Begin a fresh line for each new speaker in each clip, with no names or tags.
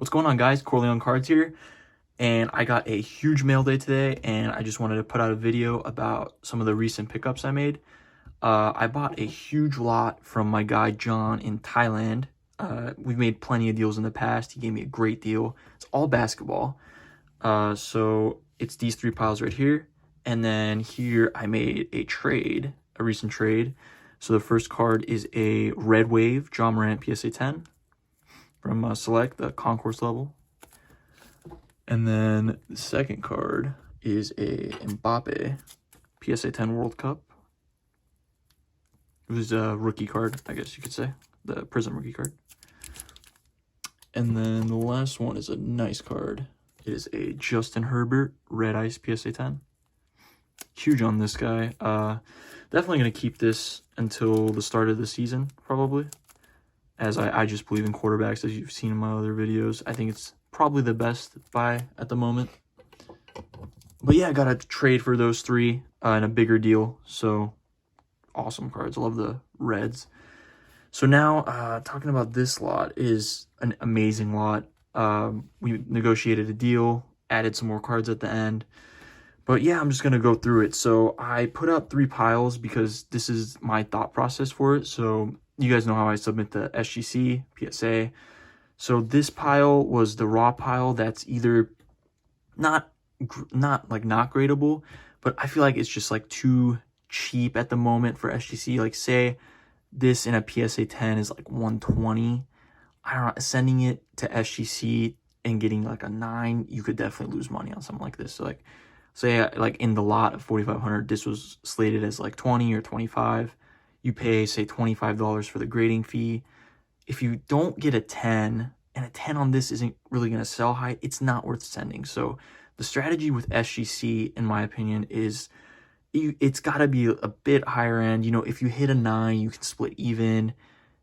What's going on, guys? Corleone Cards here, and I got a huge mail day today, and I just wanted to put out a video about some of the recent pickups I made. I bought a huge lot from my guy John in Thailand. We've made plenty of deals in the past. He gave me a great deal. It's all basketball. So it's these three piles right here, and then here I made a trade, a recent trade. So the first card is a Red Wave John Morant PSA 10 from Select, the Concourse level. And then the second card is a Mbappe PSA 10 World Cup. It was a rookie card, I guess you could say, the Prism rookie card. And then the last one is a nice card. It is a Justin Herbert Red Ice PSA 10. Huge on this guy. Definitely going to keep this until the start of the season, probably. As I just believe in quarterbacks, as you've seen in my other videos. I think it's probably the best buy at the moment. But yeah, I got a trade for those three in a bigger deal. So, awesome cards. I love the reds. So now, talking about this lot is an amazing lot. We negotiated a deal, added some more cards at the end. But yeah, I'm just going to go through it. So I put up three piles because this is my thought process for it. So you guys know how I submit the SGC, PSA. So this pile was the raw pile that's either not gradable, but I feel like it's just like too cheap at the moment for SGC. Like say this in a PSA 10 is like 120. I don't know, sending it to SGC and getting like a 9, you could definitely lose money on something like this. So like say like in the lot of 4,500, this was slated as like 20 or 25. You pay say $25 for the grading fee. If you don't get a 10, and a 10 on this isn't really going to sell high, it's not worth sending. So the strategy with SGC, in my opinion, is it's got to be a bit higher end. You know, if you hit a 9, you can split even.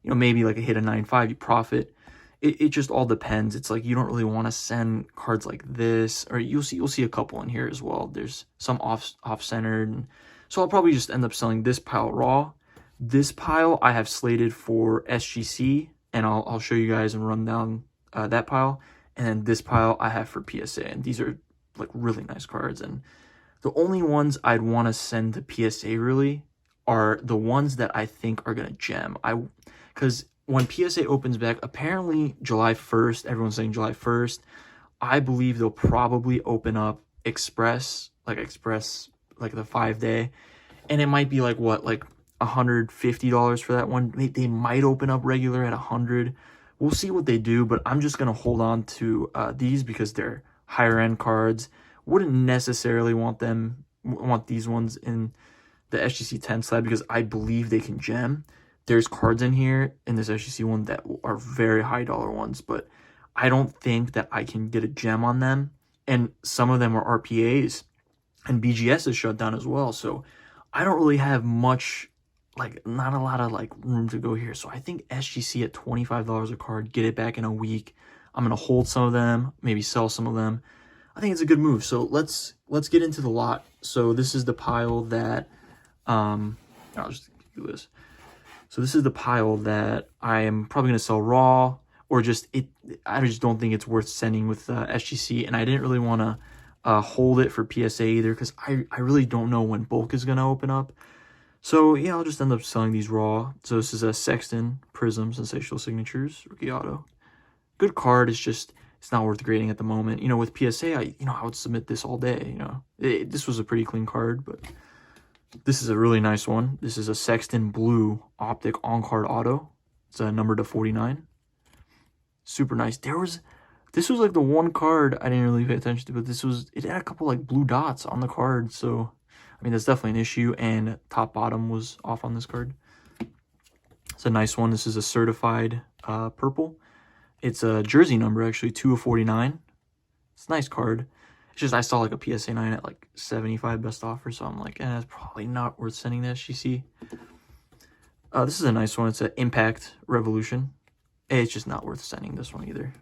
You know, maybe like a hit a 9.5, you profit. It just all depends. It's like you don't really want to send cards like this, or you'll see a couple in here as well. There's some off-centered, and so I'll probably just end up selling this pile raw. This pile I have slated for SGC, and I'll show you guys and run down that pile. And then this pile I have for PSA, and these are like really nice cards. And the only ones I'd want to send to PSA really are the ones that I think are gonna gem. Because when PSA opens back, apparently July 1st, everyone's saying July 1st. I believe they'll probably open up Express, like the 5-day, and it might be like what, like $150 for that one. They might open up regular at 100. We'll see what they do, but I'm just gonna hold on to these because they're higher end cards. Wouldn't necessarily want these ones in the SGC 10 slab because I believe they can gem. There's cards in here in this SGC one that are very high dollar ones, but I don't think that I can get a gem on them. And some of them are RPAs, and BGS is shut down as well. So I don't really have much, like not a lot of like room to go here. So I think SGC at $25 a card, get it back in a week. I'm going to hold some of them, maybe sell some of them. I think it's a good move. So let's get into the lot. So this is the pile that, I'll just do this. So this is the pile that I am probably going to sell raw, or I just don't think it's worth sending with SGC. And I didn't really want to hold it for PSA either because I really don't know when bulk is going to open up. So yeah, I'll just end up selling these raw. So this is a Sexton Prism Sensational Signatures rookie auto. Good card. It's not worth grading at the moment. You know, with PSA, I would submit this all day. You know, this was a pretty clean card, but this is a really nice one. This is a Sexton Blue Optic on-card auto. It's a number to 49. Super nice. This was like the one card I didn't really pay attention to, but it had a couple like blue dots on the card. So, I mean, that's definitely an issue. And top bottom was off on this card. It's a nice one. This is a certified purple. It's a jersey number, actually, 2 of 49. It's a nice card. It's just I saw like a PSA 9 at like 75 best offer, so I'm like, it's probably not worth sending to SGC. This is a nice one. It's an Impact Revolution. It's just not worth sending this one either.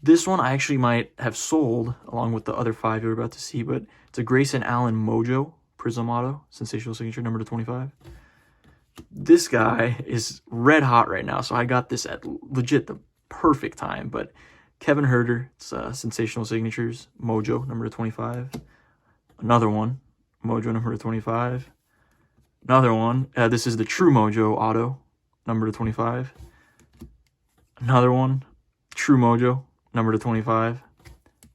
This one I actually might have sold along with the other 5 you're about to see, but it's a Grayson Allen Mojo Prism Auto, Sensational Signature, number to 25. This guy is red hot right now, so I got this at legit the perfect time, but Kevin Herter, it's Sensational Signatures, Mojo, number 25. Another one, Mojo, number 25. Another one, this is the True Mojo Auto, number 25. Another one, True Mojo, number 25.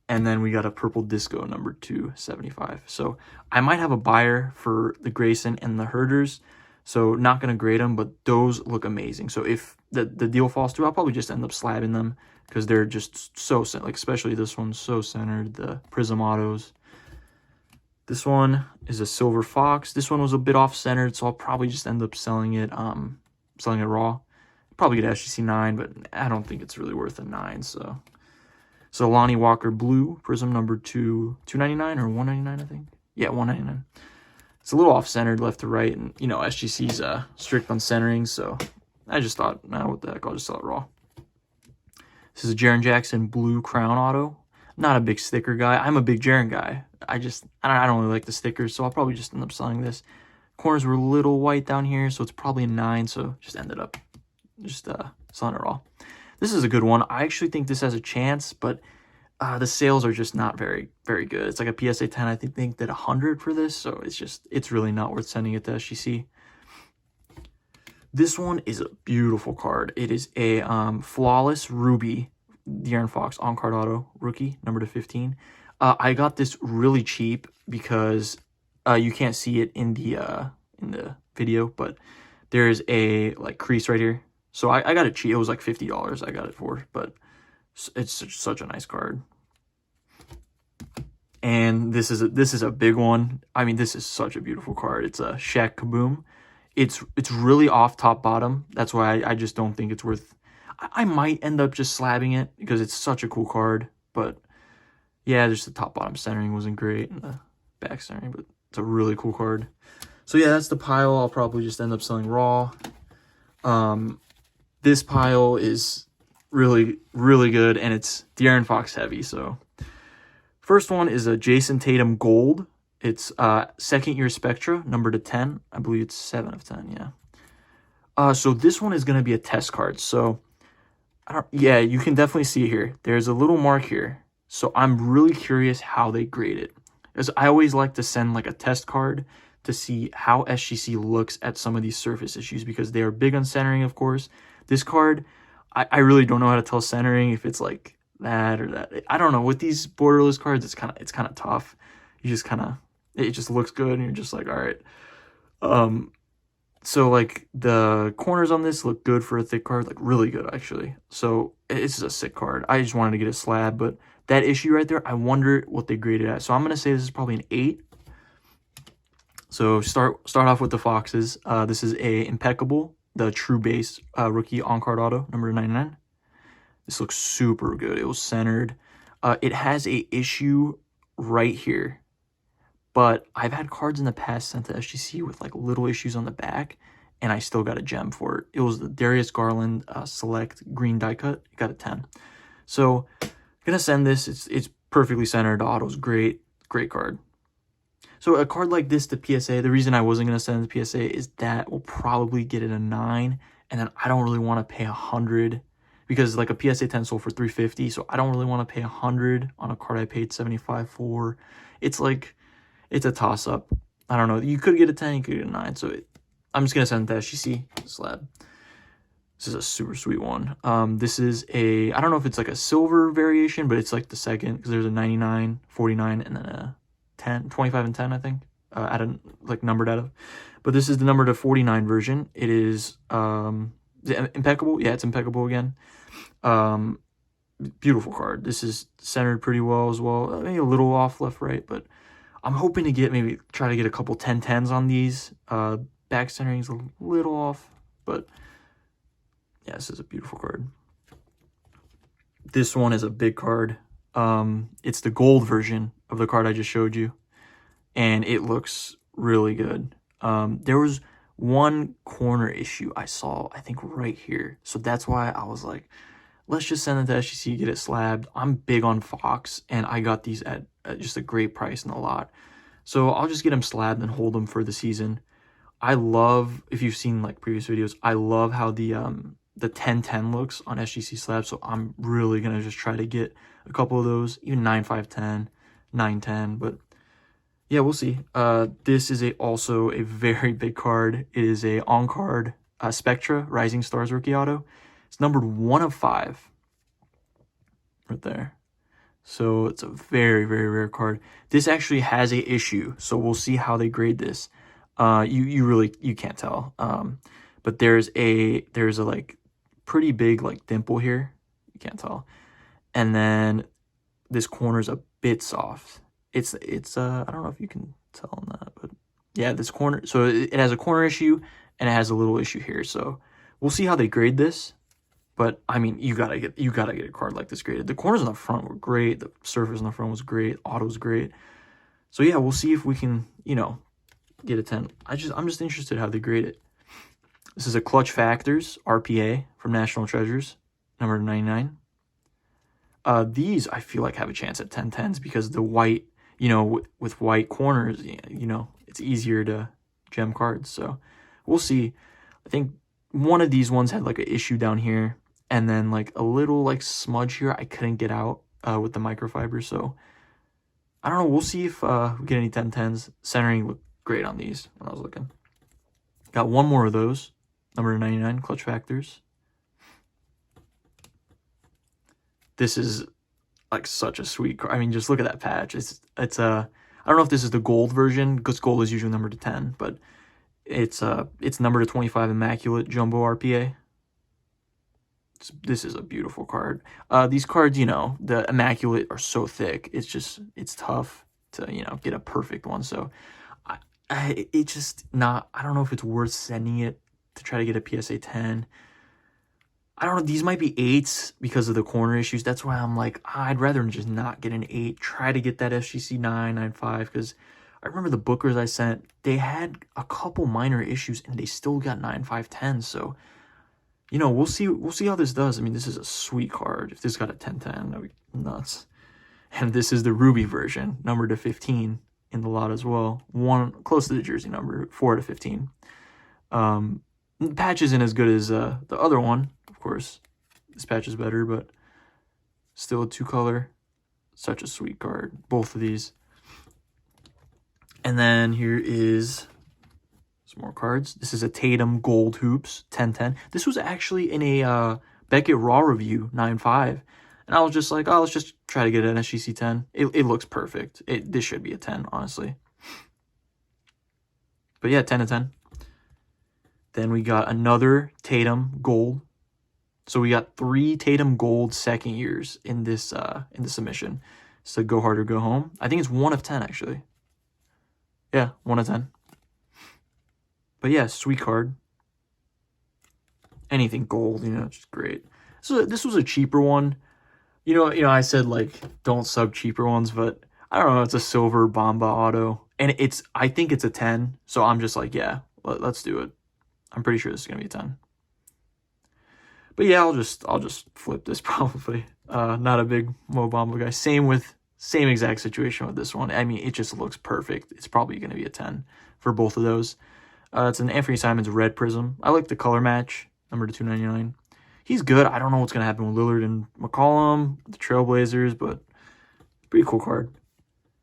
And then we got a Purple Disco, number 275. So I might have a buyer for the Grayson and the Herters. So not going to grade them, but those look amazing. So if the deal falls through, I'll probably just end up slabbing them because they're just so, like, especially this one's so centered, the Prism Autos. This one is a Silver Fox. This one was a bit off-centered, so I'll probably just end up selling it raw. Probably get SGC 9, but I don't think it's really worth a 9, so Lonnie Walker Blue, Prism number 299 or 199, I think. Yeah, 199. It's a little off-centered left to right, and, you know, SGC's strict on centering, so I just thought, nah, what the heck, I'll just sell it raw. This is a Jaren Jackson Blue Crown Auto. Not a big sticker guy. I'm a big Jaren guy. I don't really like the stickers, so I'll probably just end up selling this. Corners were a little white down here, so it's probably a 9, so just ended up just selling it raw. This is a good one. I actually think this has a chance, but the sales are just not very, very good. It's like a PSA 10. I think they did 100 for this, so it's really not worth sending it to SGC. This one is a beautiful card. It is a Flawless Ruby De'Aaron Fox on-card auto rookie, number 15. I got this really cheap because you can't see it in the video, but there is a like crease right here. So I got it cheap. It was like $50 I got it for, but it's such a nice card. And this is a big one. I mean, this is such a beautiful card. It's a Shaq Kaboom. It's really off top bottom. That's why I just don't think it's worth. I might end up just slabbing it because it's such a cool card. But yeah, just the top bottom centering wasn't great and the back centering, but it's a really cool card. So yeah, that's the pile. I'll probably just end up selling raw. This pile is really, really good, and it's De'Aaron Fox heavy. So first one is a Jason Tatum Gold. It's second year Spectra, number to 10. I believe it's 7 of 10, yeah. So this one is going to be a test card. So yeah, you can definitely see it here. There's a little mark here. So I'm really curious how they grade it. Because I always like to send like a test card to see how SGC looks at some of these surface issues because they are big on centering, of course. This card, I really don't know how to tell centering if it's like that or that. I don't know. With these borderless cards, it's kind of tough. You just it just looks good and you're just like, all right. So like the corners on this look good for a thick card, like really good actually. So it's just a sick card. I just wanted to get a slab, but that issue right there, I wonder what they graded at. So I'm gonna say this is probably an 8. So start off with the Foxes. This is a Impeccable, the True Base rookie on-card auto, number 99. This looks super good. It was centered. It has a issue right here, but I've had cards in the past sent to SGC with like little issues on the back, and I still got a gem for it. It was the Darius Garland Select Green die cut. Got a 10. So I'm gonna send this. It's perfectly centered. The auto's great card. So a card like this to PSA, the reason I wasn't going to send it to PSA is that will probably get it a 9, and then I don't really want to pay 100 because like a PSA 10 sold for 350, so I don't really want to pay 100 on a card I paid 75 for. It's like, it's a toss-up. I don't know. You could get a 10, you could get a 9, so I'm just going to send it to SGC slab. This is a super sweet one. This is a, I don't know if it's like a silver variation, but it's like the second because there's a 99, 49, and then a 10, 25 and 10, I think, like numbered out of. But this is the number to 49 version. It is Impeccable. Yeah, it's Impeccable again. Beautiful card. This is centered pretty well as well. Maybe a little off left, right, but I'm hoping to try to get a couple 10-10s on these. Back centering is a little off, but yeah, this is a beautiful card. This one is a big card. It's the gold version of the card I just showed you, and it looks really good. There was one corner issue I saw, I think right here, so that's why I was like, let's just send it to SGC, get it slabbed. I'm big on Fox, and I got these at just a great price in the lot, so I'll just get them slabbed and hold them for the season. I love, if you've seen like previous videos, I love how the the 10-10 looks on SGC slab. So I'm really going to just try to get a couple of those, even 9-5-10, 9-10. But yeah, we'll see. This is also a very big card. It is a on-card Spectra Rising Stars rookie auto. It's numbered 1 of 5 right there. So it's a very, very rare card. This actually has a issue, so we'll see how they grade this. You can't tell. But there's a like pretty big like dimple here. You can't tell. And then this corner's a bit soft. It's I don't know if you can tell on that, but yeah, this corner, so it has a corner issue and it has a little issue here. So we'll see how they grade this. But I mean, you gotta get a card like this graded. The corners on the front were great. The surface on the front was great. Auto's great. So yeah, we'll see if we can, you know, get a 10. I'm just interested how they grade it. This is a Clutch Factors RPA from National Treasures, number 99. These I feel like have a chance at 10-10s because the white, you know, with white corners, you know, it's easier to gem cards. So we'll see. I think one of these ones had like an issue down here. And then like a little like smudge here I couldn't get out with the microfiber. So I don't know. We'll see if we get any 10-10s. Centering looked great on these when I was looking. Got one more of those. Number 99, Clutch Factors. This is like such a sweet card. I mean, just look at that patch. It's I don't know if this is the gold version because gold is usually numbered to 10, but it's numbered to 25 Immaculate Jumbo RPA. This is a beautiful card. These cards, you know, the Immaculate are so thick. It's tough to, you know, get a perfect one. So it's just not, I don't know if it's worth sending it to try to get a PSA 10. I don't know. These might be 8s because of the corner issues. That's why I'm like, I'd rather just not get an 8. Try to get that SGC 9, 9.5 because I remember the bookers I sent, they had a couple minor issues and they still got 9.5, 10. So, you know, we'll see how this does. I mean, this is a sweet card. If this got a 10-10, that'd be nuts. And this is the Ruby version, numbered to 15 in the lot as well. One close to the jersey number, 4 to 15. The patch isn't as good as the other one, of course. This patch is better, but still a 2-color. Such a sweet card, both of these. And then here is some more cards. This is a Tatum Gold Hoops 10-10. This was actually in a Beckett Raw review 9.5. And I was just like, oh, let's just try to get an SGC 10. It looks perfect. This should be a 10, honestly. But yeah, 10 to 10. Then we got another Tatum Gold. So we got 3 Tatum Gold second years in this submission. So go hard or go home. I think it's 1 of 10 actually. Yeah, 1 of 10. But yeah, sweet card. Anything gold, you know, just great. So this was a cheaper one. You know, I said like don't sub cheaper ones, but I don't know. It's a silver Bomba auto, and I think it's a 10. So I'm just like, yeah, let's do it. I'm pretty sure this is gonna be a 10. But yeah, I'll just flip this probably. Not a big Mo Bamba guy. Same exact situation with this one. I mean, it just looks perfect. It's probably gonna be a 10 for both of those. It's an Anthony Simons red prism. I like the color match, number to 299. He's good. I don't know what's gonna happen with Lillard and McCollum, the Trailblazers, but pretty cool card.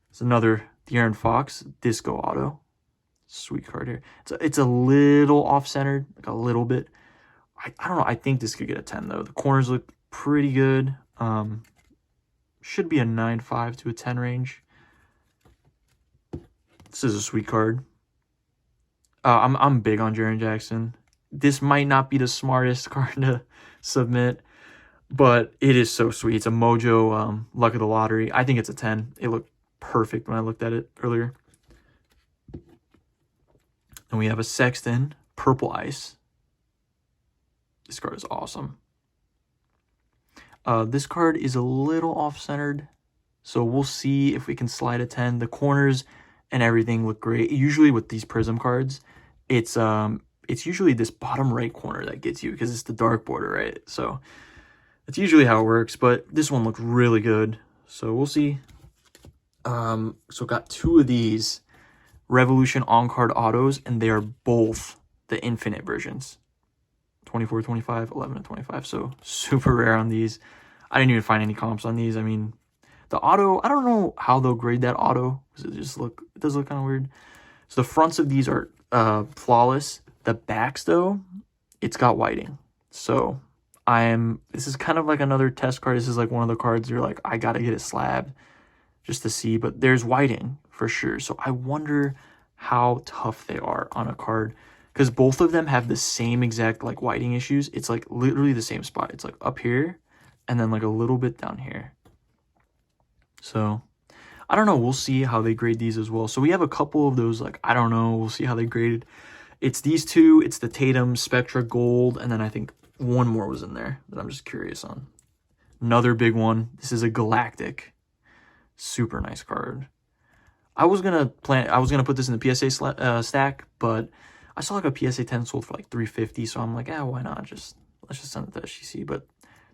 It's another De'Aaron Fox Disco Auto. Sweet card here. It's a little off-centered, like a little bit. I don't know. I think this could get a 10 though. The corners look pretty good. Should be a 9.5 to a 10 range. This is a sweet card. I'm big on Jaren Jackson. This might not be the smartest card to submit, but it is so sweet. It's a Mojo Luck of the Lottery. I think it's a 10. It looked perfect when I looked at it earlier. And we have a Sexton Purple Ice. This card is awesome. This card is a little off-centered, so we'll see if we can slide a 10. The corners and everything look great. Usually with these Prism cards, it's usually this bottom right corner that gets you because it's the dark border, right? So that's usually how it works, but this one looked really good. So we'll see. So got 2 of these Revolution on-card autos, and they are both the Infinite versions. 24 25, 11 and 25. So super rare on these. I didn't even find any comps on these. I mean, the auto, I don't know how they'll grade that auto, because it does look kind of weird. So the fronts of these are flawless. The backs though, it's got whiting. So this is kind of like another test card. This is like one of the cards you're like, I gotta get it slabbed just to see, but there's whiting for sure. So I wonder how tough they are on a card, because both of them have the same exact like whiting issues. It's like literally the same spot. It's like up here and then like a little bit down here. So I don't know. We'll see how they grade these as well. So we have a couple of those, like, I don't know. We'll see how they graded. It's these two. It's the Tatum Spectra Gold. And then I think one more was in there that I'm just curious on. Another big one. This is a Galactic. Super nice card. I was gonna put this in the PSA stack, but I saw like a PSA 10 sold for like $350, so I'm like, why not? Let's just send it to SGC. But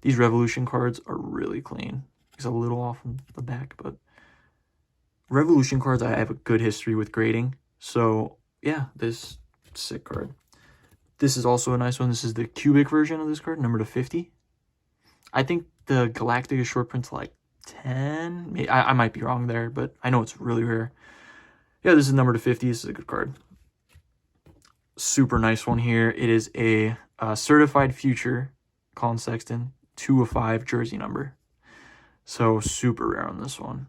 these Revolution cards are really clean. It's a little off in the back, but Revolution cards I have a good history with grading. So yeah, this sick card. This is also a nice one. This is the cubic version of this card, number to 50. I think the Galactic is short print to like 10. I might be wrong there, but I know it's really rare. Yeah, this is number to 50. This is a good card. Super nice one here. It is a certified future Colin Sexton 2 of 5 jersey number. So super rare on this one.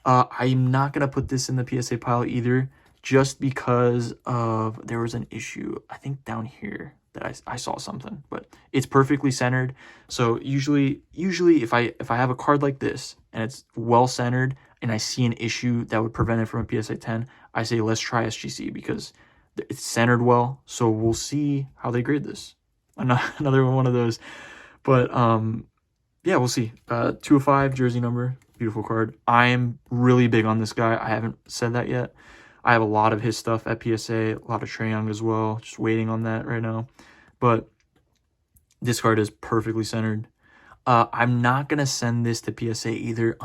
I'm not going to put this in the PSA pile either, just because of there was an issue, I think down here, that I saw something, but it's perfectly centered. So usually if I have a card like this and it's well centered and I see an issue that would prevent it from a PSA 10, I say let's try SGC because it's centered well. So we'll see how they grade this. Another one of those. But yeah, we'll see. 2 of 5 jersey number, beautiful card. I am really big on this guy. I haven't said that yet. I have a lot of his stuff at PSA, a lot of Trae Young as well. Just waiting on that right now. But this card is perfectly centered. I'm not going to send this to PSA either.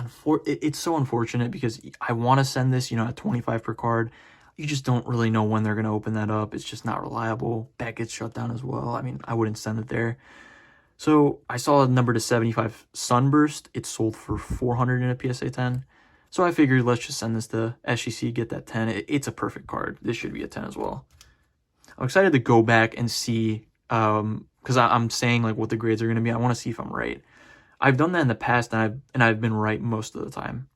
It's so unfortunate because I want to send this, at 25 per card. You just don't really know when they're going to open that up. It's just not reliable. That gets shut down as well. I mean, I wouldn't send it there. So I saw a number to 75 Sunburst. It sold for 400 in a PSA 10. So I figured let's just send this to SGC, get that 10. It's a perfect card. This should be a 10 as well. I'm excited to go back and see, because I'm saying like what the grades are going to be. I want to see if I'm right. I've done that in the past, and I've been right most of the time.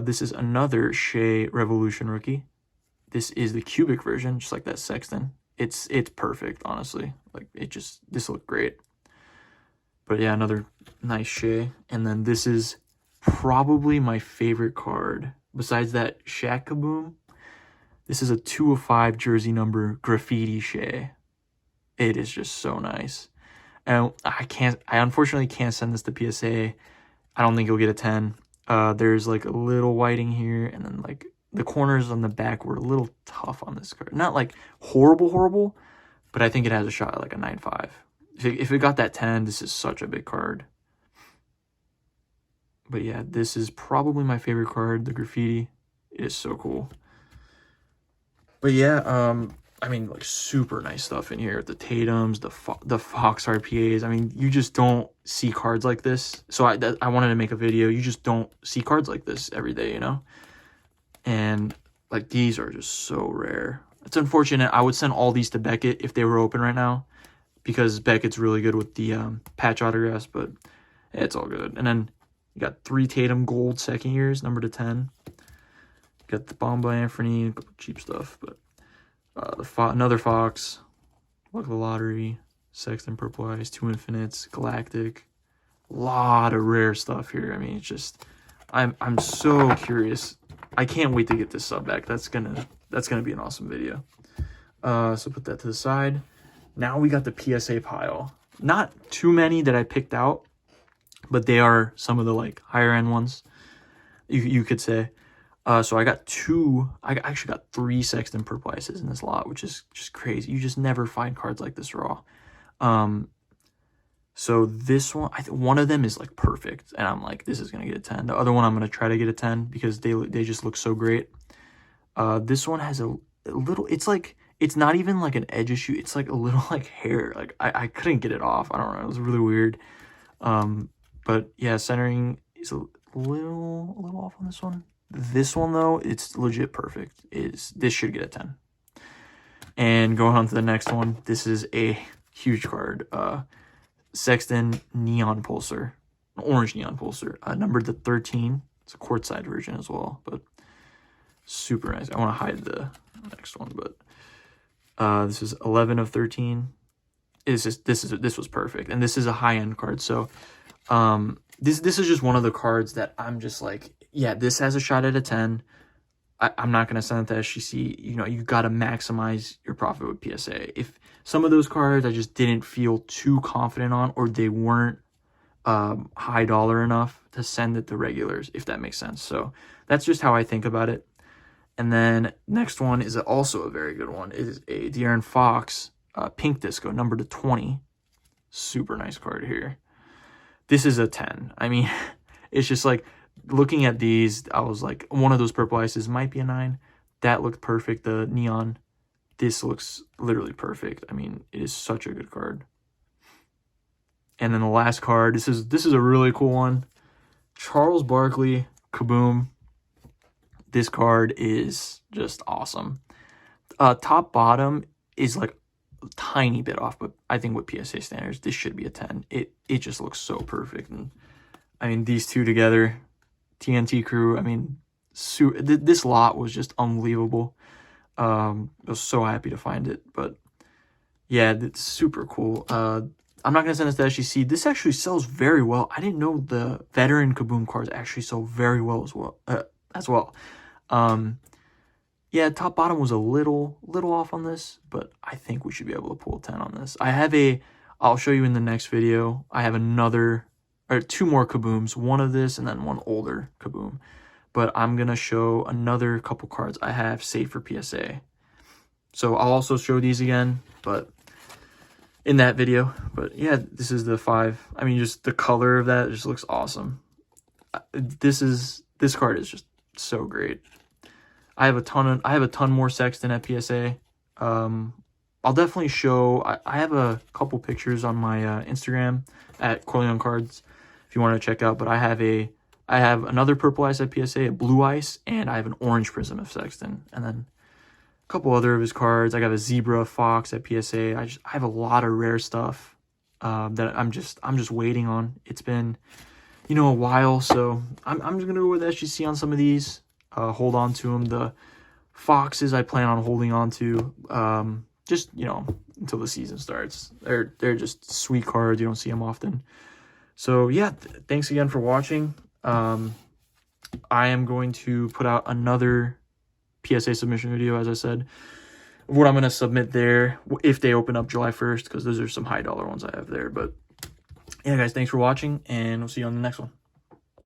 This is another Shea Revolution rookie. This is the cubic version, just like that Sexton. It's perfect, honestly. Like this looked great. But yeah, another nice Shea. And then this is probably my favorite card besides that Shaq Kaboom. This is a 2 of 5 jersey number graffiti Shea. It is just so nice. And I unfortunately can't send this to PSA. I don't think you'll get a 10. There's like a little whiting here, and then like the corners on the back were a little tough on this card. Not like horrible, but I think it has a shot at like a 9.5. If it got that 10, this is such a big card. But yeah, this is probably my favorite card, the graffiti. It is so cool. But yeah, I mean, like super nice stuff in here. The Tatums, the Fox RPAs. I mean, you just don't see cards like this. So I wanted to make a video. You just don't see cards like this every day, And like these are just so rare. It's unfortunate. I would send all these to Beckett if they were open right now, because Beckett's really good with the patch autographs, but it's all good. And then you got 3 Tatum Gold second years, number to 10. You got the Bamba Anthony, cheap stuff, but another Fox, Luck of the Lottery, Sexton Purple Eyes, 2 Infinites, Galactic. A lot of rare stuff here. I mean, it's just I'm so curious. I can't wait to get this sub back. That's gonna be an awesome video. So put that to the side. Now we got the PSA pile. Not too many that I picked out, but they are some of the like higher end ones, you could say. So I actually got 3 Sexton Purple Ices in this lot, which is just crazy. You just never find cards like this raw. So this one, one of them is like perfect, and I'm like, this is gonna get a 10. The other one I'm gonna try to get a 10 because they just look so great. This one has a little, it's like it's not even like an edge issue. It's like a little like hair. Like I couldn't get it off. I don't know. It was really weird. But yeah, centering is a little off on this one. This one though, it's legit perfect. This should get a 10. And going on to the next one, this is a huge card. Sexton Neon Pulsar, orange Neon Pulsar, numbered to 13. It's a courtside version as well, but super nice. I want to hide the next one, but this is 11 of 13. This was perfect, and this is a high end card. So this is just one of the cards that I'm just like, yeah, this has a shot at a 10. I'm not going to send it to SGC. You know, you got to maximize your profit with PSA. If some of those cards I just didn't feel too confident on, or they weren't high dollar enough to send it to regulars, if that makes sense. So that's just how I think about it. And then next one is also a very good one. It is a De'Aaron Fox Pink Disco, numbered to 20. Super nice card here. This is a 10. I mean, it's just like, looking at these, I was like, one of those purple ices might be a 9. That looked perfect. The neon, this looks literally perfect. I mean, it is such a good card. And then the last card, this is a really cool one. Charles Barkley Kaboom. This card is just awesome. Top bottom is like a tiny bit off, but I think with PSA standards, this should be a 10. It just looks so perfect. And I mean, these two together, TNT Crew, I mean, this lot was just unbelievable. I was so happy to find it, but yeah, it's super cool. I'm not going to send this to SGC. This actually sells very well. I didn't know the veteran Kaboom cards actually sell very well as well. Yeah, top bottom was a little off on this, but I think we should be able to pull a 10 on this. I'll show you in the next video. I have two more Kabooms, one of this and then one older Kaboom. But I'm going to show another couple cards I have saved for PSA. So I'll also show these again, but in that video. But yeah, this is the 5. I mean, just the color of that just looks awesome. This card is just so great. I have a ton more Sexton at PSA. I'll definitely show, I have a couple pictures on my Instagram at Corleone Cards if you want to check out, but I have another purple ice at PSA, a blue ice, and I have an orange prism of Sexton, and then a couple other of his cards. I got a zebra Fox at PSA. I have a lot of rare stuff that I'm just waiting on. It's been, a while, so I'm just gonna go with SGC on some of these. Hold on to them. The Foxes I plan on holding on to. Just, until the season starts. They're just sweet cards. You don't see them often. So, yeah, thanks again for watching. I am going to put out another PSA submission video, as I said, of what I'm going to submit there if they open up July 1st, because those are some high dollar ones I have there. But, yeah, guys, thanks for watching, and we'll see you on the next one.